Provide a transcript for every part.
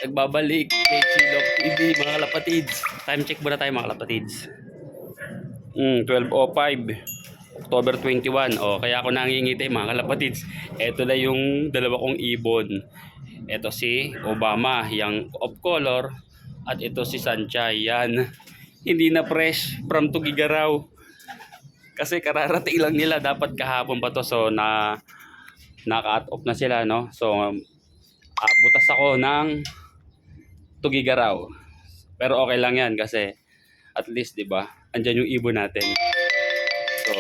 Nagbabalik kay Chilok TV mga kalapatids. Time check muna tayo mga kalapatids. 12:05 October 21. O kaya ako nangingiti mga kalapatids. Ito na yung dalawa kong ibon. Ito si Obama, yang of color, at ito si Sanchay. Yan. Hindi na fresh from Tugigaraw. Kasi kararating lang nila, dapat kahapon pa to. So na-cut off na sila, no? So butas ako ng Tugigaraw. Pero okay lang yan kasi at least 'di ba? Andiyan yung ibon natin. So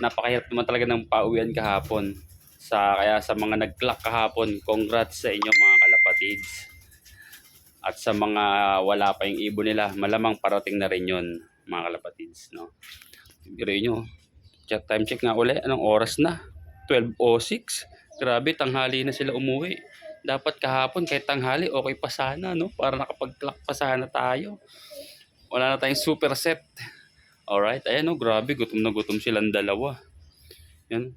napakahirap naman talaga ng pauwian kahapon. Kaya sa mga nag-clock kahapon, congrats sa inyo mga kalapatids. At sa mga wala pa yung ibon nila, malamang parating na rin 'yon mga kalapatids, no? Biro nyo. Chat time check nga uli. Anong oras na? 12:06. Grabe, tanghali na sila umuwi. Dapat kahapon kahit tanghali okay pa sana, no? Para nakapag-clock pa sana tayo. Wala na tayong super set. Alright, ayan, no, grabe, gutom na gutom silang dalawa. Yan.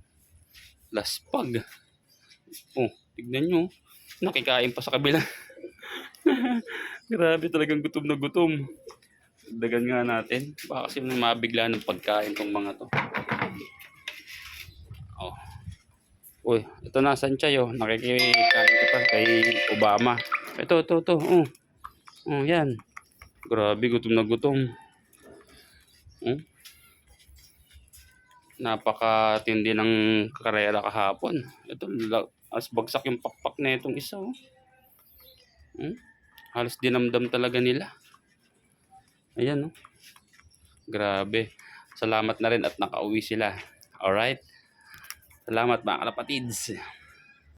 Laspag. Oh, tignan nyo. Nakikain pa sa kabila. Grabe, talagang gutom na gutom. Dagan nga natin. Baka kasi mabigla ng pagkain tong mga to. Oh. Uy, ito na, Sanchay, oh. Nakikikain ka pa kay Obama. Ito. Oh. Oh, yan. Grabe, gutom na gutom. Napakatindi ng karera kahapon. Ito, as bagsak yung pakpak na itong isa, oh. Halos dinamdam talaga nila. Ayan, oh. Grabe. Salamat na rin at nakauwi sila. Alright. Salamat mga kalapatids.